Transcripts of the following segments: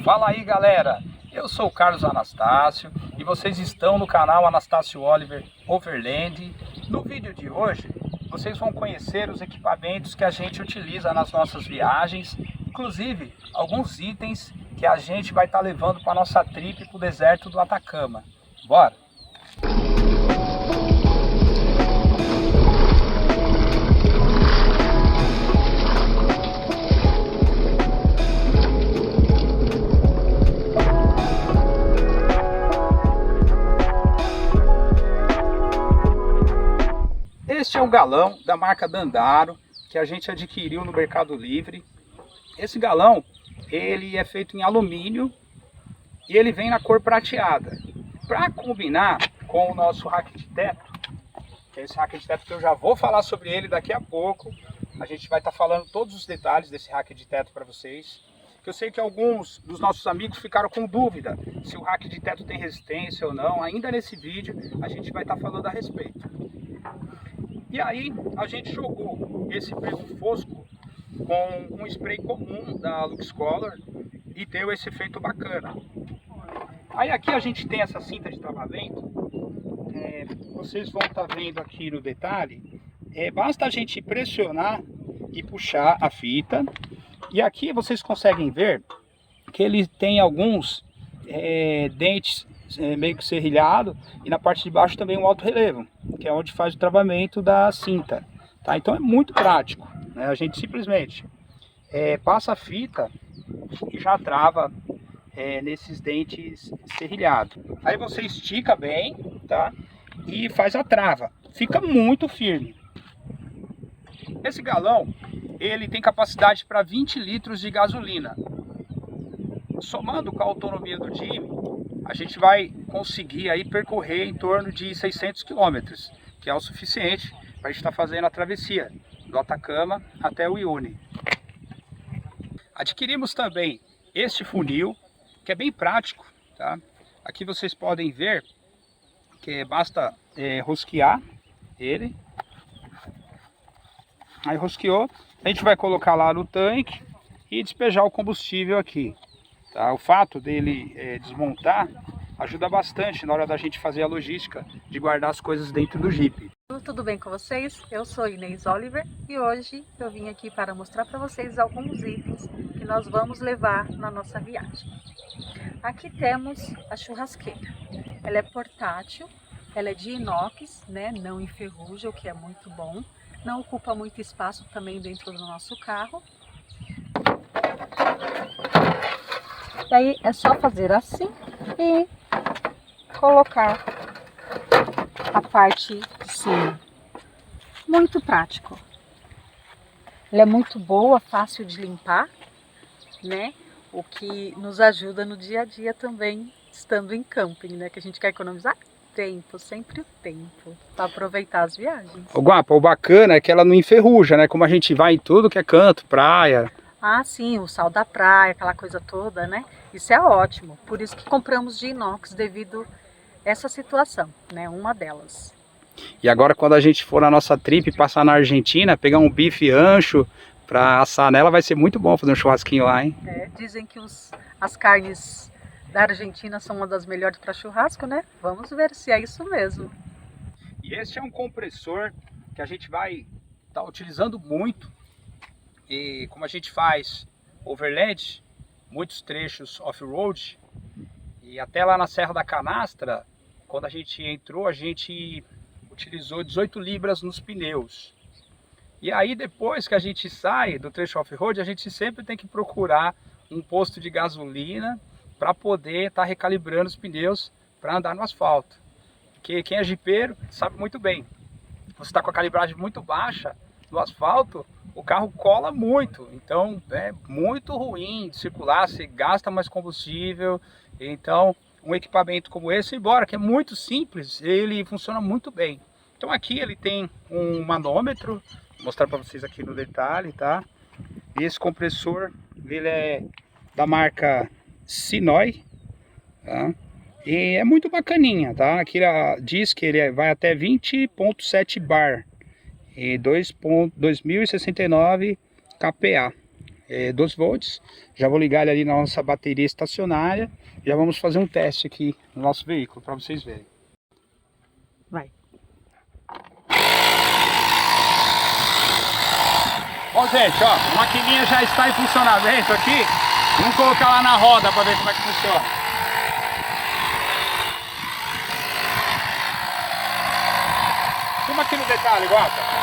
Fala aí, galera, eu sou o Carlos Anastácio e vocês estão no canal Anastácio Oliver Overland. No vídeo de hoje vocês vão conhecer os equipamentos que a gente utiliza nas nossas viagens, inclusive alguns itens que a gente vai estar levando para nossa trip para o deserto do Atacama. Bora! Este é o galão da marca Dandaro, que a gente adquiriu no Mercado Livre. Esse galão, ele é feito em alumínio e ele vem na cor prateada. Para combinar com o nosso rack de teto, que é esse rack de teto que eu já vou falar sobre ele daqui a pouco, a gente vai estar falando todos os detalhes desse rack de teto para vocês. Eu sei que alguns dos nossos amigos ficaram com dúvida se o rack de teto tem resistência ou não. Ainda nesse vídeo a gente vai estar falando a respeito. E aí a gente jogou esse preto fosco com um spray comum da LuxColor e deu esse efeito bacana. Aí aqui a gente tem essa cinta de travamento, vocês vão estar vendo aqui no detalhe, basta a gente pressionar e puxar a fita. E aqui vocês conseguem ver que ele tem alguns dentes meio que serrilhado, e na parte de baixo também um alto relevo, que é onde faz o travamento da cinta, tá? Então é muito prático, né? A gente simplesmente passa a fita e já trava nesses dentes serrilhados. Aí você estica bem, tá? E faz a trava, fica muito firme. Esse galão, ele tem capacidade para 20 litros de gasolina. Somando com a autonomia do Jimmy, a gente vai conseguir aí percorrer em torno de 600 km, que é o suficiente para a gente estar fazendo a travessia do Atacama até o Uyuni. Adquirimos também este funil, que é bem prático, tá? Aqui vocês podem ver que basta rosquear ele. Aí rosqueou, a gente vai colocar lá no tanque e despejar o combustível aqui. Tá? O fato dele desmontar ajuda bastante na hora da gente fazer a logística de guardar as coisas dentro do Jeep. Tudo bem com vocês? Eu sou Inês Oliver e hoje eu vim aqui para mostrar para vocês alguns itens que nós vamos levar na nossa viagem. Aqui temos a churrasqueira. Ela é portátil, ela é de inox, né? Não enferruja, o que é muito bom. Não ocupa muito espaço também dentro do nosso carro. E aí é só fazer assim e colocar a parte de cima. Muito prático. Ela é muito boa, fácil de limpar, né? O que nos ajuda no dia a dia também, estando em camping, né? Que a gente quer economizar tempo, sempre o tempo, para aproveitar as viagens. O Guapa, o bacana é que ela não enferruja, né? Como a gente vai em tudo que é canto, praia. Ah, sim, o sal da praia, aquela coisa toda, né? Isso é ótimo. Por isso que compramos de inox devido a essa situação, né? Uma delas. E agora quando a gente for na nossa trip, passar na Argentina, pegar um bife ancho para assar nela, vai ser muito bom fazer um churrasquinho lá, hein? Dizem que as carnes da Argentina são uma das melhores para churrasco, né? Vamos ver se é isso mesmo. E este é um compressor que a gente vai estar utilizando muito. E como a gente faz overland, muitos trechos off-road, e até lá na Serra da Canastra, quando a gente entrou, a gente utilizou 18 libras nos pneus. E aí depois que a gente sai do trecho off-road, a gente sempre tem que procurar um posto de gasolina para poder estar recalibrando os pneus para andar no asfalto. Porque quem é jipeiro sabe muito bem, você está com a calibragem muito baixa no asfalto, o carro cola muito, então é muito ruim de circular, você gasta mais combustível. Então um equipamento como esse, embora que é muito simples, ele funciona muito bem. Então aqui ele tem um manômetro, vou mostrar para vocês aqui no detalhe, tá? Esse compressor, ele é da marca Sinoi, tá? E é muito bacaninha, tá? Aqui diz que ele vai até 20.7 bar e 2.2069 kPa. 12 volts. Já vou ligar ele ali na nossa bateria estacionária. Já vamos fazer um teste aqui no nosso veículo para vocês verem. Vai. Ó, gente, ó, a maquininha já está em funcionamento aqui. Vamos colocar lá na roda para ver como é que funciona. Vamos aqui no detalhe, guapa.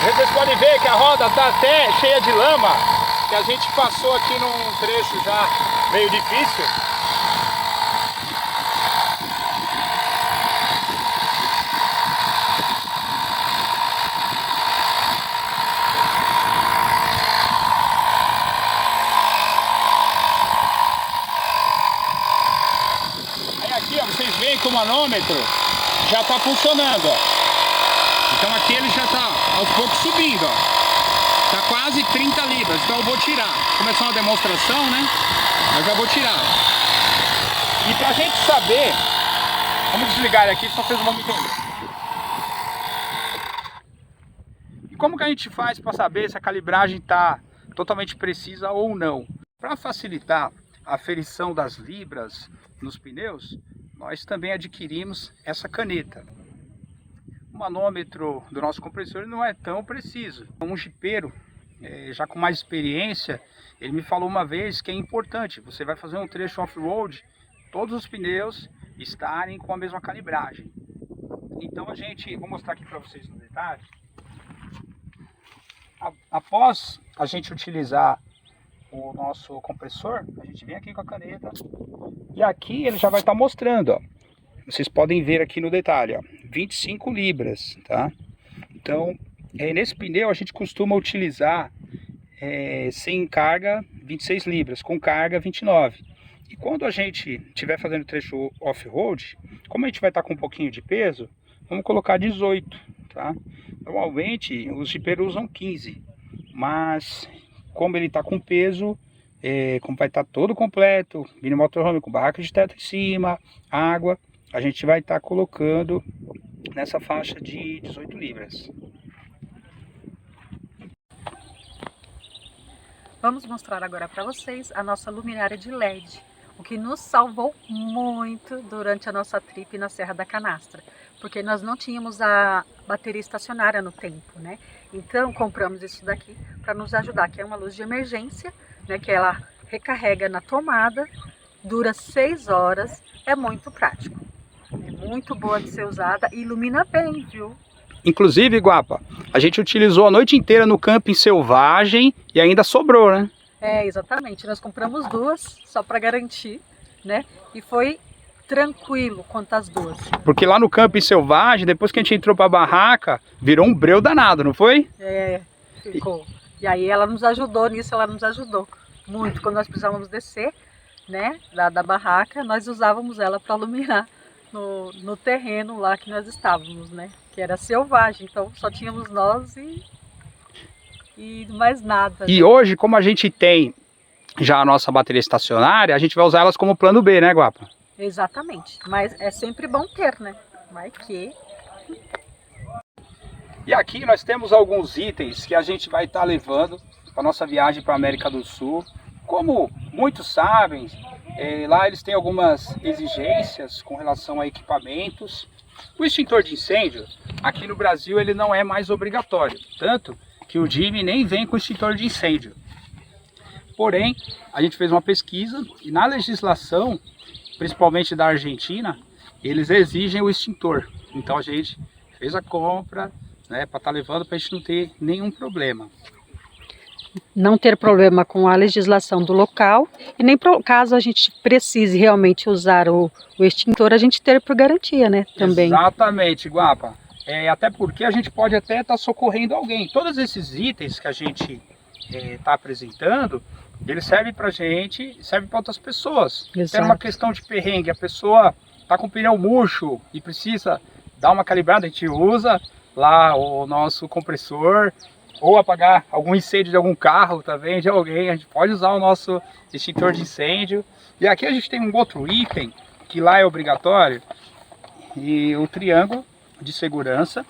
Vocês podem ver que a roda está até cheia de lama, que a gente passou aqui num trecho já meio difícil. Aí aqui, ó, vocês veem que o manômetro já está funcionando, ó. Então aqui ele já está aos poucos subindo, ó. Tá quase 30 libras, então eu vou tirar. Começou uma demonstração, né? Eu já vou tirar. E pra gente saber, vamos desligar ele aqui, só vocês vão me entender. E como que a gente faz para saber se a calibragem está totalmente precisa ou não? Para facilitar a aferição das libras nos pneus, nós também adquirimos essa caneta. O manômetro do nosso compressor não é tão preciso. Um jipeiro, já com mais experiência, ele me falou uma vez que é importante, você vai fazer um trecho off-road, todos os pneus estarem com a mesma calibragem. Então vou mostrar aqui para vocês no detalhe. Após a gente utilizar o nosso compressor, a gente vem aqui com a caneta e aqui ele já vai estar mostrando, ó. Vocês podem ver aqui no detalhe, ó, 25 libras, tá? Então, nesse pneu a gente costuma utilizar sem carga 26 libras, com carga 29. E quando a gente estiver fazendo trecho off-road, como a gente vai estar com um pouquinho de peso, vamos colocar 18, tá? Normalmente os jipeiros usam 15, mas como ele está com peso, como vai estar todo completo, mini motorhome com barraca de teto em cima, água, a gente vai estar colocando nessa faixa de 18 libras. Vamos mostrar agora para vocês a nossa luminária de LED, o que nos salvou muito durante a nossa trip na Serra da Canastra, porque nós não tínhamos a bateria estacionária no tempo, né? Então compramos isso daqui para nos ajudar, que é uma luz de emergência, né? Que ela recarrega na tomada, dura 6 horas, é muito prático. É muito boa de ser usada e ilumina bem, viu? Inclusive, Guapa, a gente utilizou a noite inteira no camping selvagem e ainda sobrou, né? Exatamente. Nós compramos 2 só para garantir, né? E foi tranquilo quanto às 2. Porque lá no camping selvagem, depois que a gente entrou para a barraca, virou um breu danado, não foi? Ficou. E aí ela nos ajudou nisso, ela nos ajudou muito. Quando nós precisávamos descer, né, da barraca, nós usávamos ela para iluminar no terreno lá que nós estávamos, né? Que era selvagem, então só tínhamos nós e mais nada. E hoje, como a gente tem já a nossa bateria estacionária, a gente vai usar elas como plano B, né, Guapa? Exatamente, mas é sempre bom ter, né? Vai que... E aqui nós temos alguns itens que a gente vai estar levando para nossa viagem para a América do Sul. Como muitos sabem, lá eles têm algumas exigências com relação a equipamentos. O extintor de incêndio, aqui no Brasil, ele não é mais obrigatório. Tanto que o Jimmy nem vem com extintor de incêndio. Porém, a gente fez uma pesquisa e na legislação, principalmente da Argentina, eles exigem o extintor. Então a gente fez a compra, né, para estar levando para a gente não ter nenhum problema. Não ter problema com a legislação do local e nem caso a gente precise realmente usar o extintor, a gente ter por garantia, né? Também. Exatamente, Guapa. Até porque a gente pode até estar socorrendo alguém. Todos esses itens que a gente está apresentando, eles servem para a gente, servem para outras pessoas. Se é uma questão de perrengue, a pessoa está com o pneu murcho e precisa dar uma calibrada, a gente usa lá o nosso compressor, ou apagar algum incêndio de algum carro também, de alguém, a gente pode usar o nosso extintor de incêndio. E aqui a gente tem um outro item, que lá é obrigatório, e o triângulo de segurança.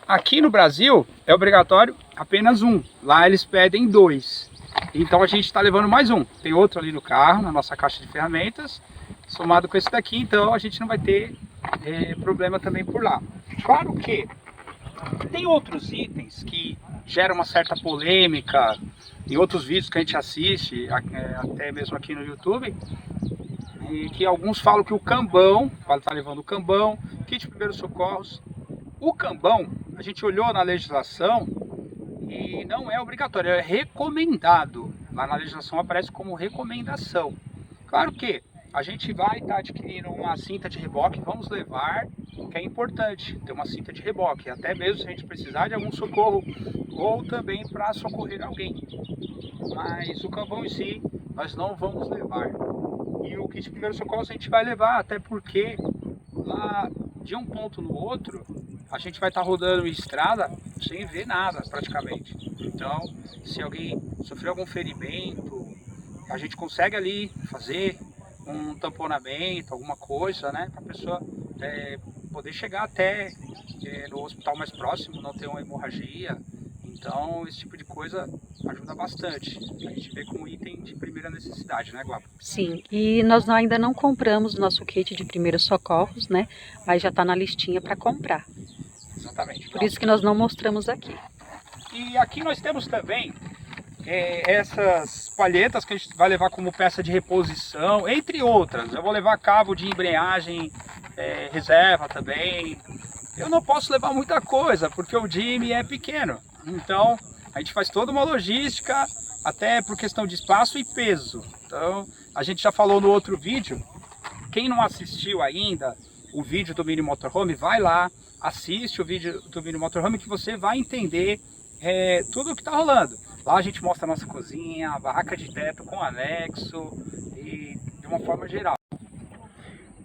Aqui no Brasil é obrigatório apenas um, lá eles pedem 2. Então a gente está levando mais um. Tem outro ali no carro, na nossa caixa de ferramentas, somado com esse daqui, então a gente não vai ter problema também por lá. Claro que tem outros itens que geram uma certa polêmica em outros vídeos que a gente assiste, até mesmo aqui no YouTube, e que alguns falam que o cambão, pode estar levando o cambão, kit de primeiros socorros. O cambão, a gente olhou na legislação e não é obrigatório, é recomendado. Lá na legislação aparece como recomendação. Claro que a gente vai estar adquirindo uma cinta de reboque, vamos levar, que é importante ter uma cinta de reboque, até mesmo se a gente precisar de algum socorro ou também para socorrer alguém. Mas o cambão em si, nós não vamos levar. E o kit de primeiros socorros a gente vai levar, até porque lá de um ponto no outro, a gente vai estar rodando em estrada sem ver nada praticamente. Então, se alguém sofreu algum ferimento, a gente consegue ali fazer um tamponamento, alguma coisa, né, para a pessoa poder chegar até no hospital mais próximo, não ter uma hemorragia. Então, esse tipo de coisa ajuda bastante. A gente vê como item de primeira necessidade, né, Guapa? Sim, e nós ainda não compramos o nosso kit de primeiros socorros, né? Mas já está na listinha para comprar. Exatamente. Por isso que nós não mostramos aqui. E aqui nós temos também essas palhetas que a gente vai levar como peça de reposição, entre outras. Eu vou levar cabo de embreagem reserva também. Eu não posso levar muita coisa, porque o Jimmy é pequeno. Então, a gente faz toda uma logística, até por questão de espaço e peso. Então, a gente já falou no outro vídeo. Quem não assistiu ainda o vídeo do Mini Motorhome, vai lá, assiste o vídeo do Mini Motorhome que você vai entender tudo o que está rolando. Lá a gente mostra a nossa cozinha, a barraca de teto com anexo e de uma forma geral.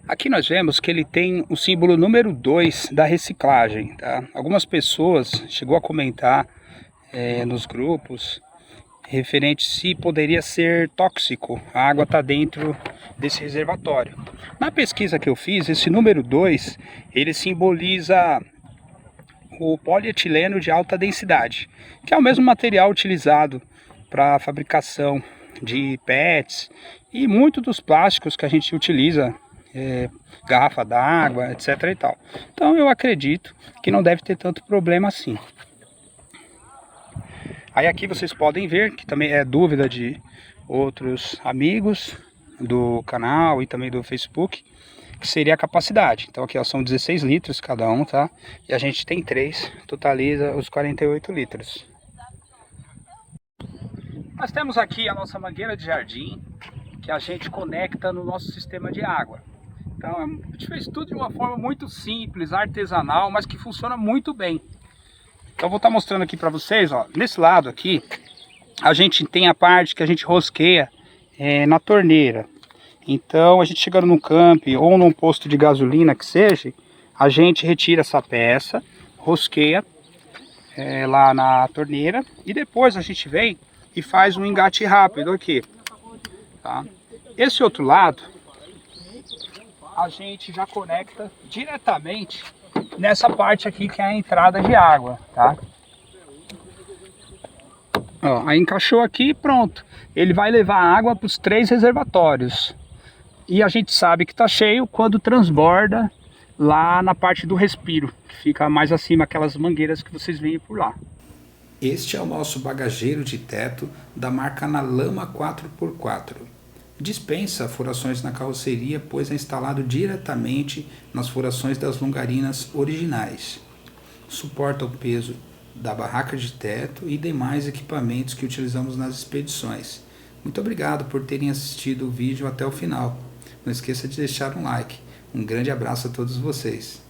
Aqui nós vemos que ele tem o símbolo número 2 da reciclagem, tá? Algumas pessoas chegou a comentar nos grupos referente se poderia ser tóxico. A água está dentro desse reservatório. Na pesquisa que eu fiz, esse número 2, ele simboliza o polietileno de alta densidade, que é o mesmo material utilizado para a fabricação de PETs e muito dos plásticos que a gente utiliza, garrafa d'água, etc. e tal. Então eu acredito que não deve ter tanto problema assim. Aí aqui vocês podem ver que também é dúvida de outros amigos do canal e também do Facebook, que seria a capacidade. Então aqui ó, são 16 litros cada um, tá? E a gente tem 3, totaliza os 48 litros. Nós temos aqui a nossa mangueira de jardim, que a gente conecta no nosso sistema de água. Então a gente fez tudo de uma forma muito simples, artesanal, mas que funciona muito bem. Então eu vou estar mostrando aqui para vocês, ó, nesse lado aqui, a gente tem a parte que a gente rosqueia na torneira. Então a gente chegando num camp ou num posto de gasolina que seja, a gente retira essa peça, rosqueia lá na torneira e depois a gente vem e faz um engate rápido aqui, tá? Esse outro lado a gente já conecta diretamente nessa parte aqui que é a entrada de água, tá? Ó, aí encaixou aqui e pronto. Ele vai levar água para os 3 reservatórios. E a gente sabe que está cheio quando transborda lá na parte do respiro, que fica mais acima, aquelas mangueiras que vocês veem por lá. Este é o nosso bagageiro de teto da marca Nalama 4x4. Dispensa furações na carroceria, pois é instalado diretamente nas furações das longarinas originais. Suporta o peso da barraca de teto e demais equipamentos que utilizamos nas expedições. Muito obrigado por terem assistido o vídeo até o final. Não esqueça de deixar um like. Um grande abraço a todos vocês.